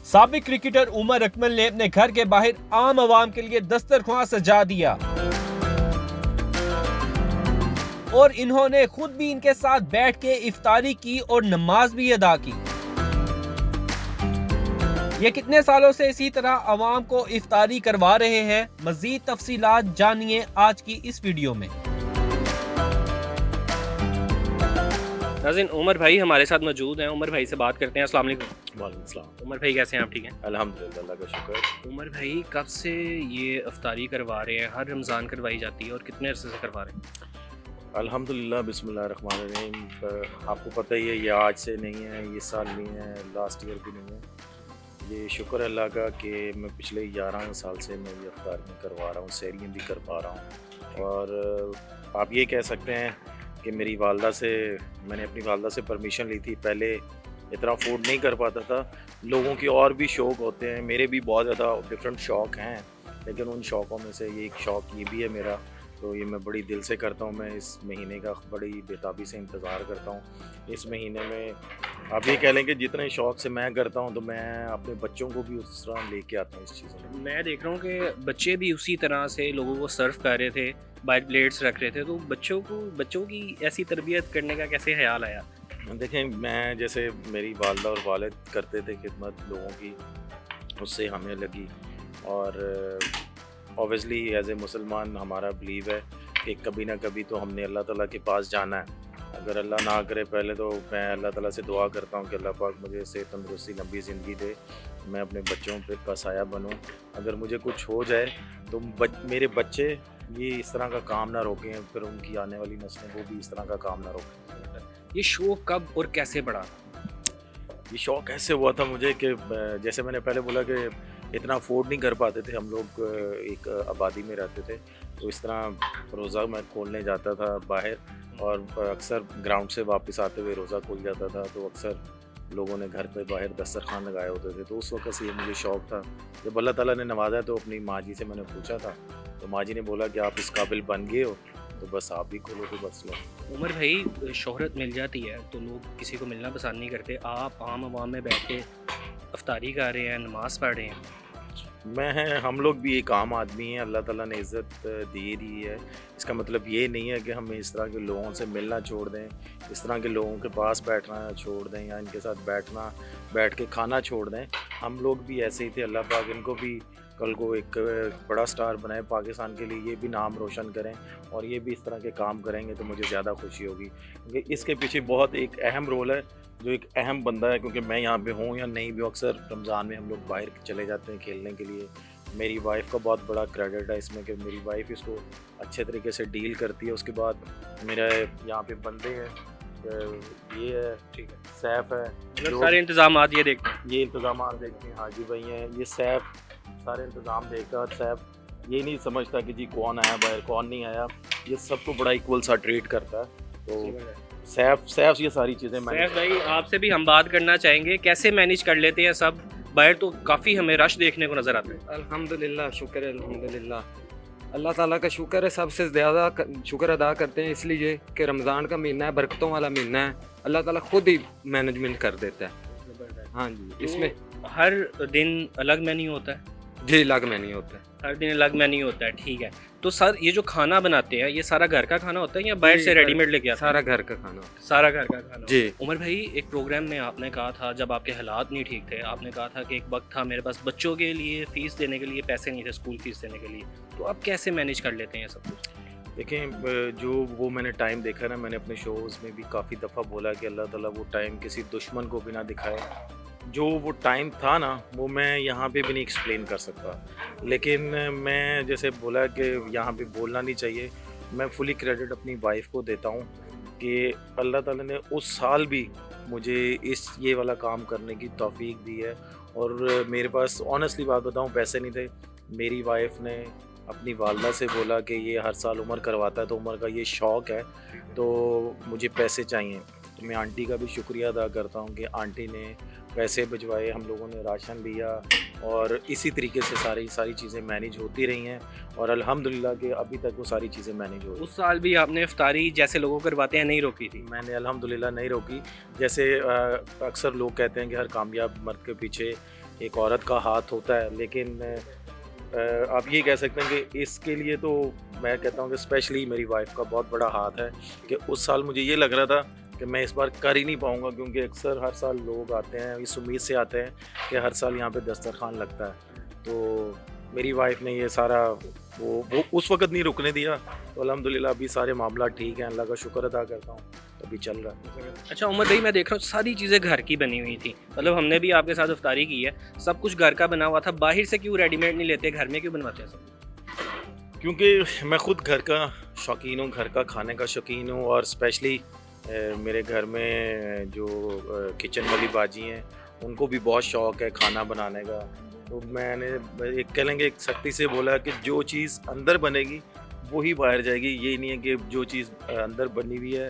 साबिक क्रिकेटर उमर अकमल ने अपने घर के बाहर आम आवाम के लिए दस्तरख्वां सजा दिया और इन्होंने खुद भी इनके साथ बैठ के इफ्तारी की और नमाज भी अदा की। ये कितने सालों से इसी तरह अवाम को इफ्तारी करवा रहे हैं, मजीद तफसीलात जानिए आज की इस वीडियो में। नाज़रीन, उमर भाई हमारे साथ मौजूद हैं। उमर भाई से बात करते हैं। अस्सलाम वालेकुम। वालेकुम सलाम। उमर भाई कैसे हैं आप? ठीक हैं अल्हम्दुलिल्लाह, अल्लाह का शुक्र। उमर भाई कब से ये इफ्तारी करवा रहे हैं? हर रमज़ान करवाई जाती है और कितने अरसे से करवा रहे हैं? अल्हम्दुलिल्लाह, बिस्मिल्लाहिर्रहमानिर्रहीम। आपको पता ही है ये आज से नहीं है, ये साल नहीं है, लास्ट ईयर भी नहीं है। ये शुक्र अल्लाह का कि मैं पिछले 11 साल से मैं ये इफ्तार में करवा रहा हूँ, सहरियाँ भी कर पा रहा हूँ। और आप ये कह सकते हैं कि मेरी वालदा से मैंने अपनी वालदा से परमिशन ली थी। पहले इतना अफोर्ड नहीं कर पाता था। लोगों के और भी शौक़ होते हैं, मेरे भी बहुत ज़्यादा डिफरेंट शौक़ हैं, लेकिन उन शौक़ों में से ये एक शौक़ ये भी है मेरा, तो ये मैं बड़ी दिल से करता हूँ। मैं इस महीने का बड़ी बेताबी से इंतज़ार करता हूँ। इस महीने में आप ये कह लें कि जितने शौक़ से मैं करता हूँ, तो मैं अपने बच्चों को भी उस तरह लेके आता हूँ इस चीज़ में। मैं देख रहा हूँ कि बच्चे भी उसी तरह से लोगों को सर्व कर रहे थे, बाइट प्लेट्स रख रहे थे, तो बच्चों की ऐसी तरबियत करने का कैसे ख्याल आया? देखें, मैं जैसे मेरी वालदा और वालिद करते थे खिदमत लोगों की, उससे हमें लगी। और ऑब्वियसली एज ए मुसलमान हमारा बिलीव है कि कभी ना कभी तो हमने अल्लाह ताला के पास जाना है। अगर अल्लाह ना करे, पहले तो मैं अल्लाह ताला से दुआ करता हूँ कि अल्लाह पाक मुझे सेहत, तंदुरुस्ती, लंबी ज़िंदगी दे, मैं अपने बच्चों पे का साया बनूँ। अगर मुझे कुछ हो जाए तो मेरे बच्चे ये इस तरह का काम ना रोकें, फिर उनकी आने वाली नस्लें वो भी इस तरह का काम ना रोकें। ये शौक़ कब और कैसे बढ़ा? ये शौक़ ऐसे हुआ था मुझे कि जैसे मैंने पहले बोला कि इतना अफोर्ड नहीं कर पाते थे हम लोग, एक आबादी में रहते थे, तो इस तरह रोज़ा मैं खोलने जाता था बाहर, और अक्सर ग्राउंड से वापस आते हुए रोज़ा खुल जाता था, तो अक्सर लोगों ने घर पे बाहर दस्तरखान लगाए होते थे। तो उस वक्त से ये मुझे शौक़ था। जब अल्लाह ताला ने नवाजा तो अपनी माँ जी से मैंने पूछा था, तो माँ जी ने बोला कि आप इस काबिल बन गए हो, तो बस आप भी खोलो, तो बस लो। उमर भाई, शोहरत मिल जाती है तो लोग किसी को मिलना पसंद नहीं करते। आप आम आवाम में बैठ के इफ्तारी कर रहे हैं, नमाज पढ़ रहे हैं। हम लोग भी एक आम आदमी हैं, अल्लाह ताला ने इज़्ज़त दे दी है। इसका मतलब ये नहीं है कि हम इस तरह के लोगों से मिलना छोड़ दें, इस तरह के लोगों के पास बैठना छोड़ दें, या इनके साथ बैठ के खाना छोड़ दें। हम लोग भी ऐसे ही थे। अल्लाह पाक इनको भी कल को एक बड़ा स्टार बनाए पाकिस्तान के लिए, ये भी नाम रोशन करें, और ये भी इस तरह के काम करेंगे तो मुझे ज़्यादा खुशी होगी, क्योंकि इसके पीछे बहुत एक अहम रोल है, जो एक अहम बंदा है। क्योंकि मैं यहाँ पे हूँ या नहीं भी, अक्सर रमज़ान में हम लोग बाहर चले जाते हैं खेलने के लिए। मेरी वाइफ का बहुत बड़ा क्रेडिट है इसमें कि मेरी वाइफ इसको अच्छे तरीके से डील करती है। उसके बाद मेरा यहाँ पे बंदे हैं, ये है, ठीक है, सैफ है, मतलब सारे इंतजाम ये देखते हैं। ये इंतजाम देखते हैं, हाजी भाई हैं, ये सैफ सारे इंतज़ाम देखता है। सैफ ये नहीं समझता कि जी कौन आया बाहर कौन नहीं आया, ये सबको बड़ा इक्वल सा ट्रीट करता है। तो सैफ ये सारी चीज़ें सैफ भाई, आपसे भी हम बात करना चाहेंगे, कैसे मैनेज कर लेते हैं सब? बाहर तो काफ़ी हमें रश देखने को नज़र आता है। अल्हम्दुलिल्लाह, शुक्र है, अल्हम्दुलिल्लाह। अल्लाह ताला का शुक्र है, सबसे ज़्यादा शुक्र अदा करते हैं इसलिए कि रमज़ान का महीना है, बरकतों वाला महीना है। अल्लाह ताला खुद ही मैनेजमेंट कर देता है। हाँ जी, इसमें हर दिन अलग मेन्यू होता है? जी, अलग मेन्यू होता है, हर दिन अलग मेन्यू होता है, ठीक है। तो सर, ये जो खाना बनाते हैं ये सारा घर का खाना होता है या बाहर से रेडीमेड लेके आते हैं? सारा घर का खाना होता है। सारा घर का खाना जी। उमर भाई, एक प्रोग्राम में आपने कहा था, जब आपके हालात नहीं ठीक थे, आपने कहा था कि एक वक्त था मेरे पास बच्चों के लिए फ़ीस देने के लिए पैसे नहीं थे, स्कूल फ़ीस देने के लिए, तो आप कैसे मैनेज कर लेते हैं सब कुछ? देखें, जो वो मैंने टाइम देखा ना, मैंने अपने शोज़ में भी काफ़ी दफ़ा बोला कि अल्लाह ताला वो टाइम किसी दुश्मन को भी ना दिखाए। जो वो टाइम था ना, वो मैं यहाँ पे भी नहीं एक्सप्लेन कर सकता, लेकिन मैं जैसे बोला कि यहाँ पे बोलना नहीं चाहिए। मैं फुली क्रेडिट अपनी वाइफ को देता हूँ कि अल्लाह ताला ने उस साल भी मुझे ये वाला काम करने की तौफीक दी है। और मेरे पास ऑनेस्टली बात बताऊँ, पैसे नहीं थे। मेरी वाइफ ने अपनी वालदा से बोला कि ये हर साल उमर करवाता है, तो उमर का ये शौक़ है, तो मुझे पैसे चाहिए। तो मैं आंटी का भी शुक्रिया अदा करता हूँ कि आंटी ने पैसे भिजवाए, हम लोगों ने राशन लिया, और इसी तरीके से सारी चीज़ें मैनेज होती रही हैं, और अल्हम्दुलिल्लाह कि अभी तक वो सारी चीज़ें मैनेज हो रही हैं। उस साल भी आपने इफ्तारी जैसे लोगों करवाते हैं नहीं रोकी थी? मैंने अल्हम्दुलिल्लाह नहीं रोकी। जैसे अक्सर लोग कहते हैं कि हर कामयाब मर्द के पीछे ایک عورت کا ہاتھ ہوتا ہے، لیکن آپ یہ کہہ سکتے ہیں کہ اس کے لیے تو میں کہتا ہوں کہ اسپیشلی میری وائف کا بہت بڑا ہاتھ ہے کہ اس سال مجھے یہ لگ رہا تھا کہ میں اس بار کر ہی نہیں پاؤں گا، کیونکہ اکثر ہر سال لوگ آتے ہیں اس امید سے آتے ہیں کہ ہر سال یہاں پہ دسترخوان لگتا ہے، تو میری وائف نے یہ سارا وہ اس وقت نہیں رکنے دیا، تو الحمدللہ ابھی سارے معاملات ٹھیک ہیں، اللہ کا شکر ادا کرتا ہوں، ابھی چل رہا ہے۔ اچھا عمر بھائی، میں دیکھ رہا ہوں ساری چیزیں گھر کی بنی ہوئی تھی، مطلب ہم نے بھی آپ کے ساتھ افطاری کی ہے، سب کچھ گھر کا بنا ہوا تھا، باہر سے کیوں ریڈی میڈ نہیں لیتے، گھر میں کیوں بنواتے ہیں سب؟ کیونکہ میں خود گھر کا شوقین ہوں، گھر کا کھانے کا شوقین ہوں، اور اسپیشلی میرے گھر میں جو کچن والی باجی ہیں ان کو بھی بہت شوق ہے کھانا بنانے کا، تو میں نے ایک کہہ لیں گے ایک سختی سے بولا کہ جو چیز اندر بنے گی وہی باہر جائے گی، یہ نہیں ہے کہ جو چیز اندر بنی ہوئی ہے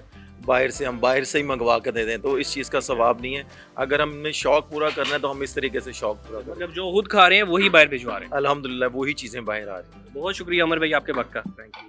ہم باہر سے ہی منگوا کے دے دیں، تو اس چیز کا ثواب نہیں ہے، اگر ہم نے شوق پورا کرنا ہے تو ہم اس طریقے سے شوق پورا کریں، مطلب جو خود کھا رہے ہیں وہی باہر بھجوا رہے ہیں۔ الحمدللہ وہی چیزیں باہر آ رہی ہیں۔ بہت شکریہ عمر بھائی آپ کے وقت کا، تھینک یو۔